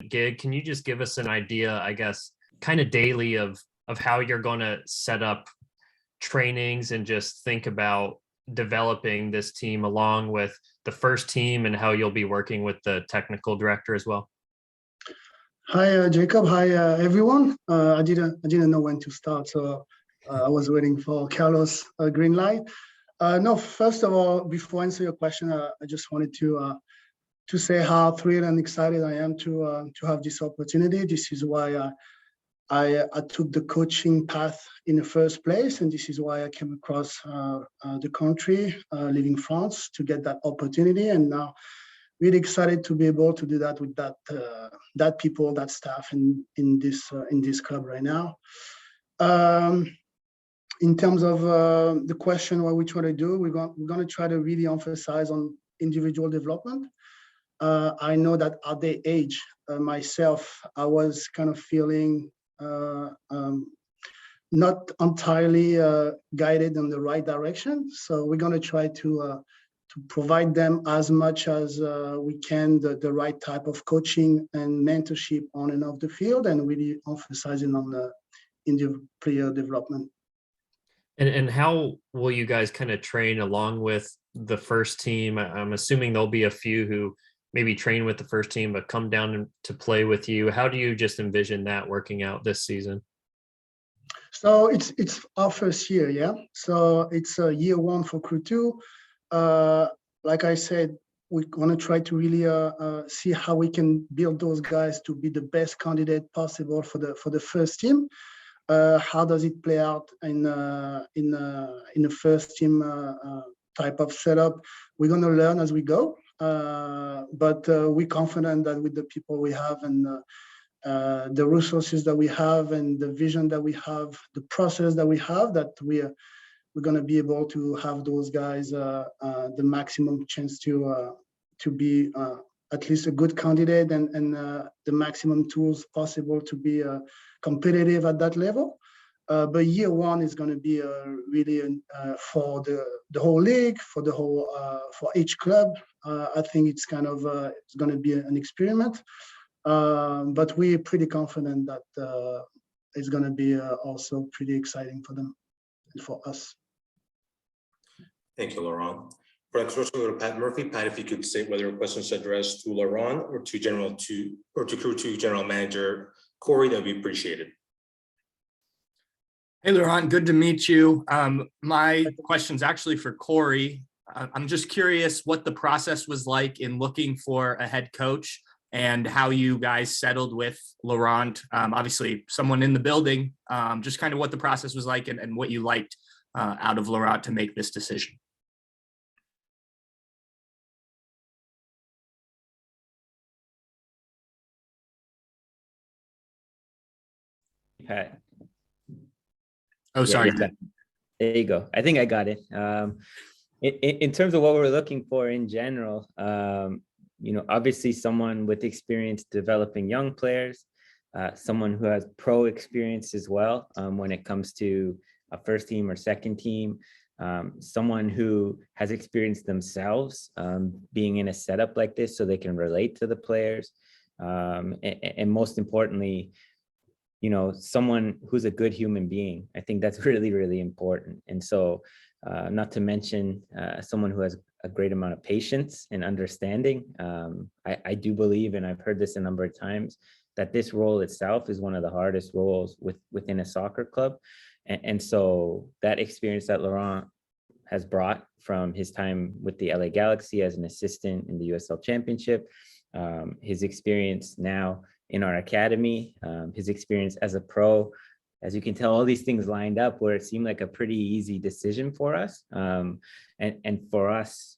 gig. Can you just give us an idea, I guess, kind of daily of how you're going to set up trainings and just think about developing this team along with the first team and how you'll be working with the technical director as well? Hi, Jacob. Hi, everyone. I didn't know when to start, so I was waiting for Carlos' green light. No, first of all, before I answer your question, I just wanted to say how thrilled and excited I am to have this opportunity. This is why I took the coaching path in the first place, and this is why I came across the country, leaving France, to get that opportunity. And now, really excited to be able to do that with that people, that staff in this club right now. In terms of the question, what we try to do, we're going to try to really emphasize on individual development. I know that at the age, myself, I was kind of feeling not entirely guided in the right direction. So we're going to try to provide them as much as we can the right type of coaching and mentorship on and off the field, and really emphasizing on the individual player development. And how will you guys kind of train along with the first team? I'm assuming there'll be a few who maybe train with the first team but come down to play with you. How do you just envision that working out this season? So it's our first year, yeah. So it's year one for Crew 2. Like I said, we're going to try to really see how we can build those guys to be the best candidate possible for the first team. How does it play out in a first team type of setup? We're going to learn as we go, but we're confident that with the people we have and the resources that we have and the vision that we have, the process that we have, that we're going to be able to have those guys the maximum chance to be at least a good candidate and the maximum tools possible to be competitive at that level. But year one is going to be really for the whole league, for the whole for each club. I think it's kind of it's going to be an experiment, but we're pretty confident that it's going to be also pretty exciting for them and for us. Thank you, Laurent. For next question, we'll go to Pat Murphy. Pat, if you could say whether a question is addressed to Laurent or to Crew 2 General Manager Corey, that would be appreciated. Hey, Laurent, good to meet you. My question's actually for Corey. I'm just curious what the process was like in looking for a head coach and how you guys settled with Laurent. Obviously, someone in the building, just kind of what the process was like and what you liked out of Laurent to make this decision. Pat. Oh, sorry. Yeah, there you go. I think I got it. In terms of what we're looking for in general, obviously someone with experience developing young players, someone who has pro experience as well when it comes to a first team or second team, someone who has experienced themselves being in a setup like this so they can relate to the players, and most importantly, someone who's a good human being. I think that's really, really important. And so not to mention someone who has a great amount of patience and understanding. I do believe, and I've heard this a number of times, that this role itself is one of the hardest roles within a soccer club. And so that experience that Laurent has brought from his time with the LA Galaxy as an assistant in the USL Championship, his experience now in our academy, his experience as a pro, as you can tell, all these things lined up where it seemed like a pretty easy decision for us. And for us,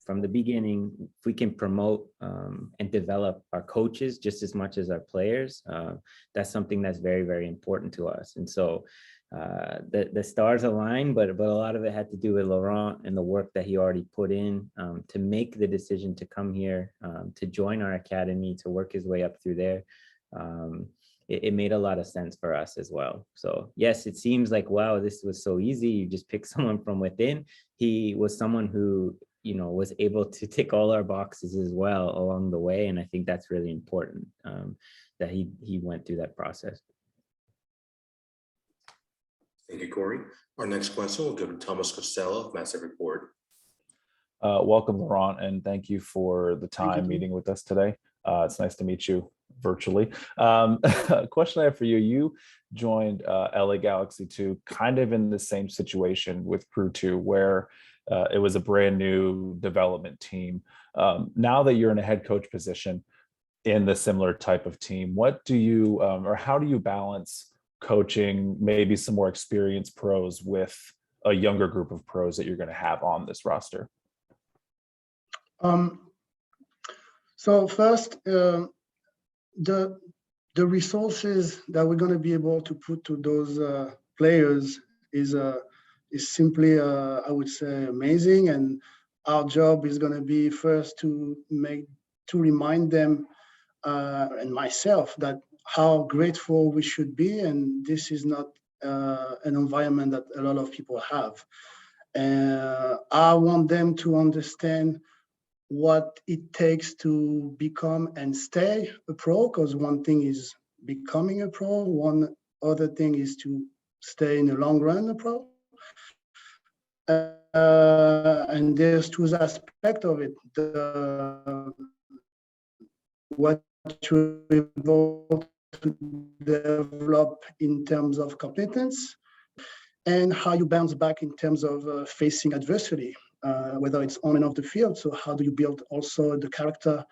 from the beginning, if we can promote and develop our coaches just as much as our players, that's something that's very, very important to us. And so the stars aligned, but a lot of it had to do with Laurent and the work that he already put in to make the decision to come here, to join our academy, to work his way up through there. It made a lot of sense for us as well. So yes, it seems like, wow, this was so easy. You just pick someone from within. He was someone who was able to tick all our boxes as well along the way. And I think that's really important, that he went through that process. Thank you, Corey. Our next question will go to Thomas Costello of Massive Report. Welcome, Laurent, and thank you for the time meeting with us today. It's nice to meet you virtually. A question I have for you. You joined LA Galaxy 2 kind of in the same situation with Crew 2, where it was a brand new development team. Now that you're in a head coach position in the similar type of team, what do you, or how do you balance coaching maybe some more experienced pros with a younger group of pros that you're going to have on this roster? So first, the resources that we're going to be able to put to those players is simply, I would say, amazing. And our job is going to be first to remind them and myself that how grateful we should be, and this is not an environment that a lot of people have. I want them to understand what it takes to become and stay a pro, because one thing is becoming a pro, one other thing is to stay in the long run a pro. And there's two aspects of it. What you're able to develop in terms of competence, and how you bounce back in terms of facing adversity, whether it's on and off the field. So how do you build also the character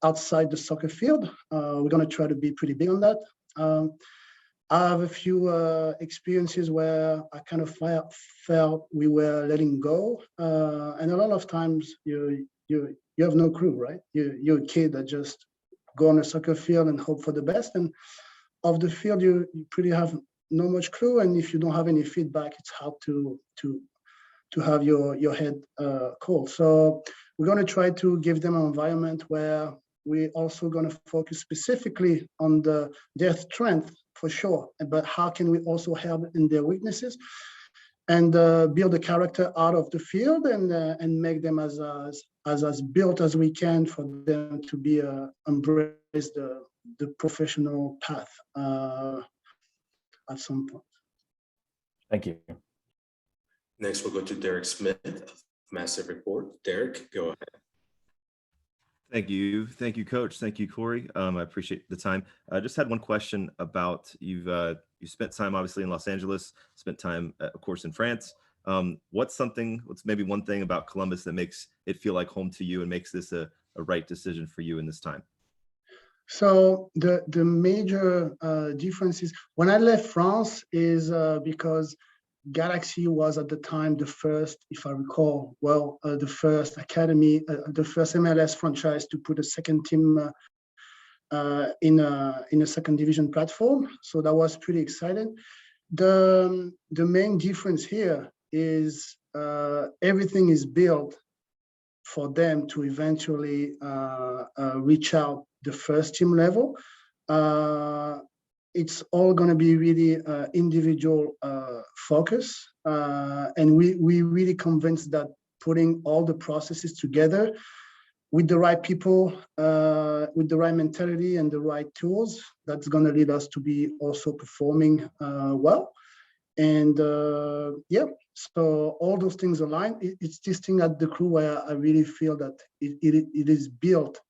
outside the soccer field? We're going to try to be pretty big on that. I have a few experiences where I kind of felt we were letting go. And a lot of times you have no clue, right? You're a kid that just go on a soccer field and hope for the best. And off the field, you pretty have no much clue. And if you don't have any feedback, it's hard to have your head cold. So we're going to try to give them an environment where we're also going to focus specifically on their strength for sure, but how can we also help in their weaknesses, and build a character out of the field, and make them as built as we can for them to be embrace the professional path at some point. Thank you. Next, we'll go to Derek Smith of Massive Report. Derek, go ahead. Thank you, Coach. Thank you, Corey. I appreciate the time. I just had one question about you spent time obviously in Los Angeles, spent time, of course, in France. What's maybe one thing about Columbus that makes it feel like home to you and makes this a right decision for you in this time? So the major difference is when I left France is because Galaxy was at the time the first, if I recall well, the first academy, the first MLS franchise to put a second team in a second division platform. So that was pretty exciting. The main difference here is everything is built for them to eventually reach out the first team level. It's all going to be really individual focus. And we really convinced that putting all the processes together with the right people, with the right mentality and the right tools, that's going to lead us to be also performing well. And yeah, so all those things align. It's this thing at the Crew where I really feel that it is built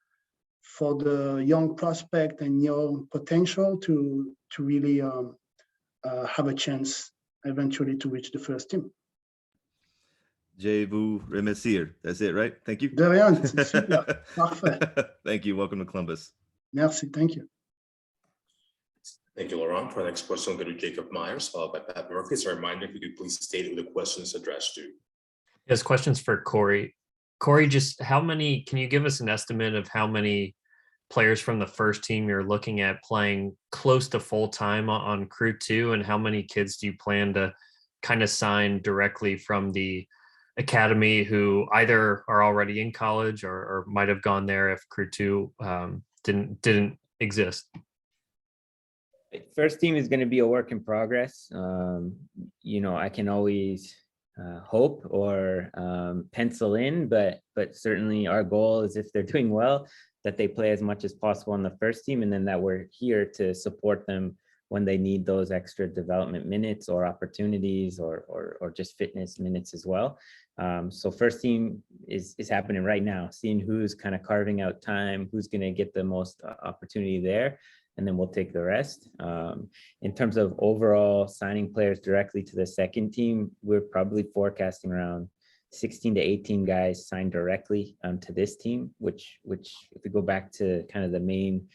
for the young prospect and young potential to really have a chance eventually to reach the first team. Je vous remercie. That's it, right? Thank you. De rien, c'est super. Parfait. Thank you. Welcome to Columbus. Merci. Thank you. Thank you, Laurent. For our next question, we'll go to Jacob Myers, followed by Pat Murphy. So a reminder, if you could please state who the question is addressed to. Yes, questions for Corey. Corey, just can you give us an estimate of how many players from the first team you're looking at playing close to full time on Crew 2, and how many kids do you plan to kind of sign directly from the academy who either are already in college or might have gone there if Crew 2 didn't exist? First team is going to be a work in progress. I can always hope or pencil in, but certainly our goal is, if they're doing well, that they play as much as possible on the first team, and then that we're here to support them when they need those extra development minutes or opportunities or just fitness minutes as well. So first team is happening right now, seeing who's kind of carving out time, who's going to get the most opportunity there, and then we'll take the rest. In terms of overall signing players directly to the second team, we're probably forecasting around 16 to 18 guys signed directly to this team, which if we go back to kind of the main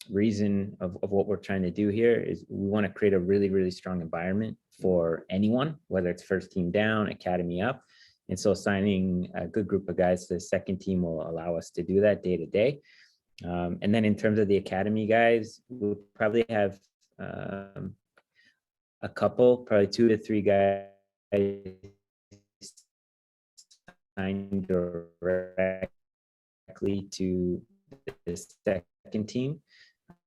reason of what we're trying to do here, is we want to create a really, really strong environment for anyone, whether it's first team down, academy up. And so signing a good group of guys to the second team will allow us to do that day to day. And then in terms of the academy guys, we'll probably have a couple, probably 2 to 3 guys signed directly to the second team.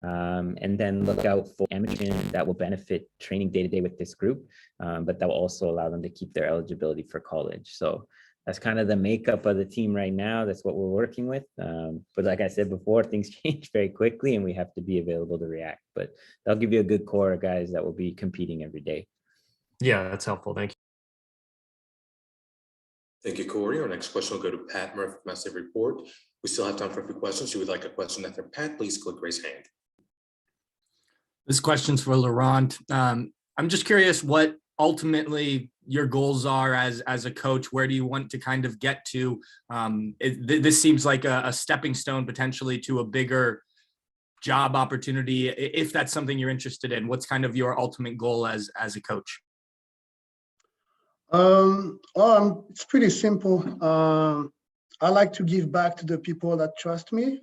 And then look out for amateur that will benefit training day to day with this group, but that will also allow them to keep their eligibility for college. So that's kind of the makeup of the team right now. That's what we're working with. But like I said before, things change very quickly and we have to be available to react. But that'll give you a good core of guys that will be competing every day. Yeah, that's helpful. Thank you. Thank you, Corey. Our next question will go to Pat Murphy, Massive Report. We still have time for a few questions. If you would like a question after Pat, please click raise hand. This question's for Laurent. I'm just curious what ultimately your goals are as a coach. Where do you want to kind of get to? This seems like a stepping stone potentially to a bigger job opportunity, if that's something you're interested in. What's kind of your ultimate goal as a coach? It's pretty simple. I like to give back to the people that trust me.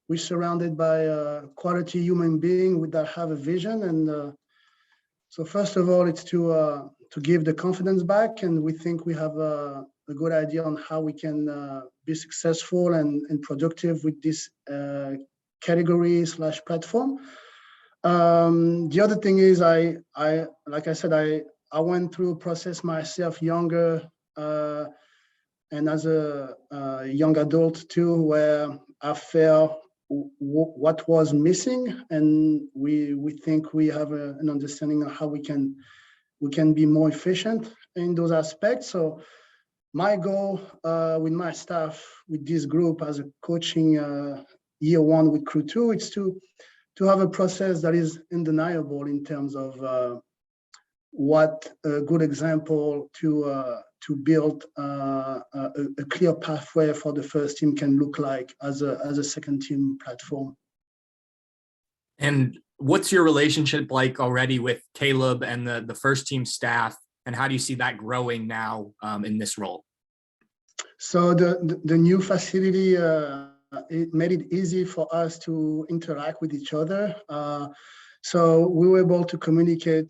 We're surrounded by a quality human being that have a vision, and so first of all, it's to give the confidence back, and we think we have a good idea on how we can be successful and productive with this category / platform. The other thing is, I like I said, I went through a process myself younger and as a young adult too, where I felt what was missing, and we think we have an understanding of how we can be more efficient in those aspects. So my goal with my staff, with this group as a coaching year 1 with Crew 2, it's to have a process that is undeniable in terms of what a good example to build a clear pathway for the first team can look like as a second team platform. And what's your relationship like already with Caleb and the first team staff, and how do you see that growing now in this role? So the new facility, it made it easy for us to interact with each other. So we were able to communicate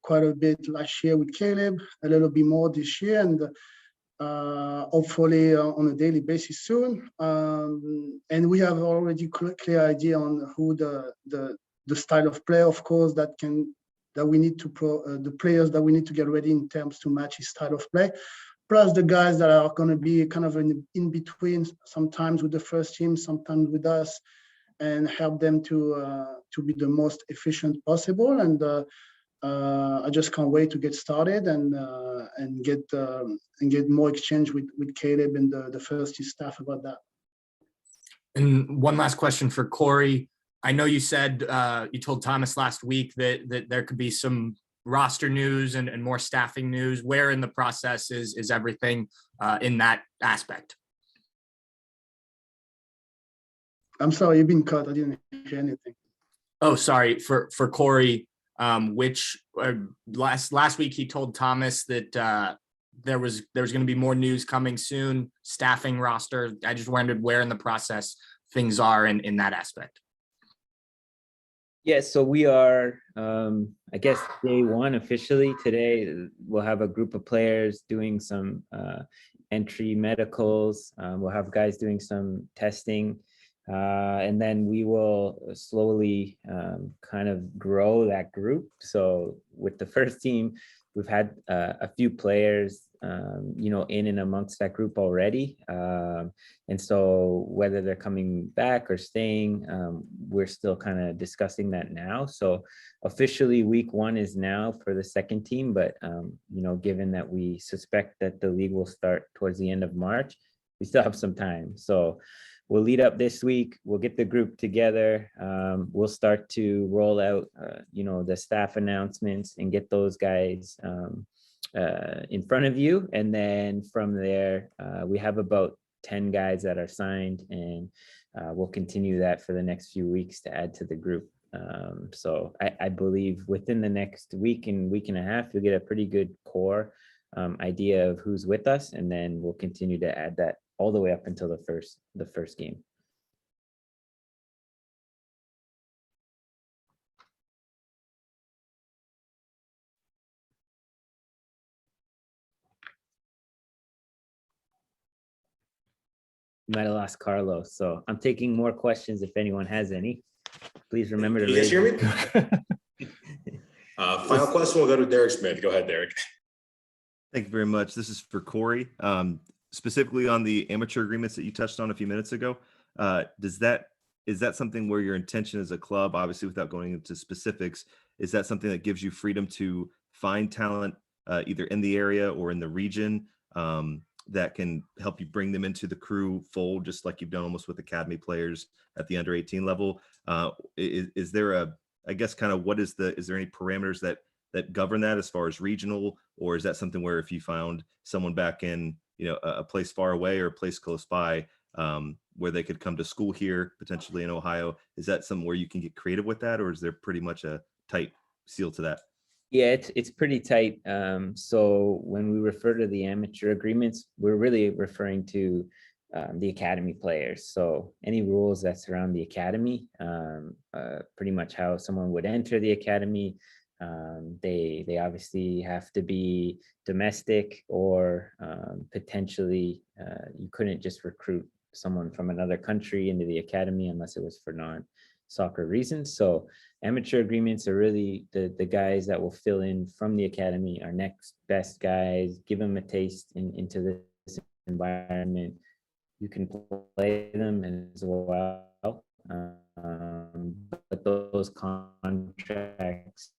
quite a bit last year with Caleb, a little bit more this year, and hopefully on a daily basis soon. And we have already clear idea on who the style of play, of course, that we need to the players that we need to get ready in terms to match his style of play, plus the guys that are going to be kind of in between, sometimes with the first team, sometimes with us, and help them to be the most efficient possible. And I just can't wait to get started and get more exchange with Caleb and the first team staff about that. And one last question for Corey. I know you said you told Thomas last week that there could be some roster news and more staffing news. Where in the process is everything in that aspect? I'm sorry, you've been cut. I didn't hear anything. Oh, sorry. For Corey, which last week he told Thomas that there was going to be more news coming soon, staffing roster. I just wondered where in the process things are in that aspect. Yeah, so we are, I guess, day 1 officially today. We'll have a group of players doing some entry medicals. We'll have guys doing some testing. And then we will slowly kind of grow that group. So with the first team, we've had a few players, in and amongst that group already. And so whether they're coming back or staying, we're still kind of discussing that now. So officially week 1 is now for the second team, but, given that we suspect that the league will start towards the end of March, we still have some time. So we'll lead up this week. We'll get the group together. We'll start to roll out, the staff announcements and get those guys in front of you. And then from there, we have about 10 guys that are signed, and we'll continue that for the next few weeks to add to the group. So I believe within the next week and a half, you'll get a pretty good core idea of who's with us, and then we'll continue to add that all the way up until the first game. You might have lost Carlos, so I'm taking more questions if anyone has any. Please remember to Can you guys raise hear me? Final question will go to Derek Smith. Go ahead, Derek. Thank you very much. This is for Corey. Specifically on the amateur agreements that you touched on a few minutes ago. Is that something where your intention as a club, obviously without going into specifics, is that something that gives you freedom to find talent either in the area or in the region that can help you bring them into the crew fold, just like you've done almost with academy players at the under 18 level? Is there is there any parameters that govern that as far as regional, or is that something where if you found someone back in, a place far away or a place close by, where they could come to school here, potentially in Ohio, is that something where you can get creative with that, or is there pretty much a tight seal to that? Yeah, it's pretty tight. So when we refer to the amateur agreements, we're really referring to the academy players. So any rules that surround the academy, pretty much how someone would enter the academy. They obviously have to be domestic, or potentially you couldn't just recruit someone from another country into the academy unless it was for non-soccer reasons. So amateur agreements are really the guys that will fill in from the academy, our next best guys, give them a taste into this environment. You can play them as well, but those contracts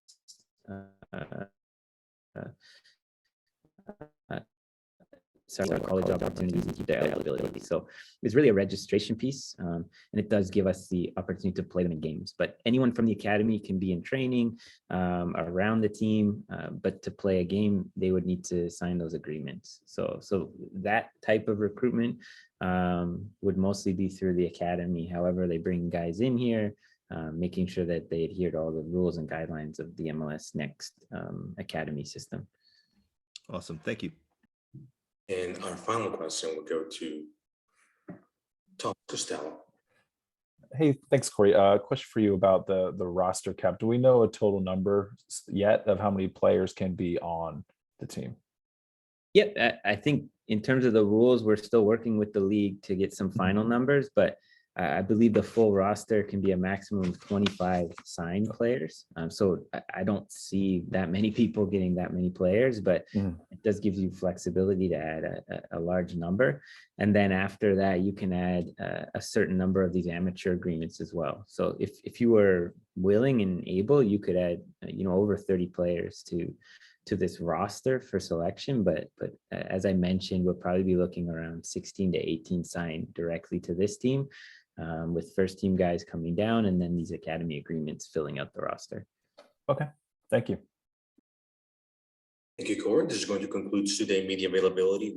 college opportunities and keep their eligibility. So it's really a registration piece, and it does give us the opportunity to play them in games. But anyone from the academy can be in training around the team, but to play a game, they would need to sign those agreements. So that type of recruitment would mostly be through the academy. However, they bring guys in here, making sure that they adhere to all the rules and guidelines of the MLS Next Academy system. Awesome. Thank you. And our final question will go to Tom Costello. Hey, thanks, Corey. Question for you about the roster cap. Do we know a total number yet of how many players can be on the team? Yeah, I think in terms of the rules, we're still working with the league to get some final numbers, but I believe the full roster can be a maximum of 25 signed players. So I don't see that many people getting that many players, but it does give you flexibility to add a large number. And then after that, you can add a certain number of these amateur agreements as well. So if you were willing and able, you could add, over 30 players to this roster for selection. But as I mentioned, we'll probably be looking around 16 to 18 signed directly to this team, with first team guys coming down, and then these academy agreements filling out the roster. Okay, thank you. Thank you, Corey. This is going to conclude today media availability.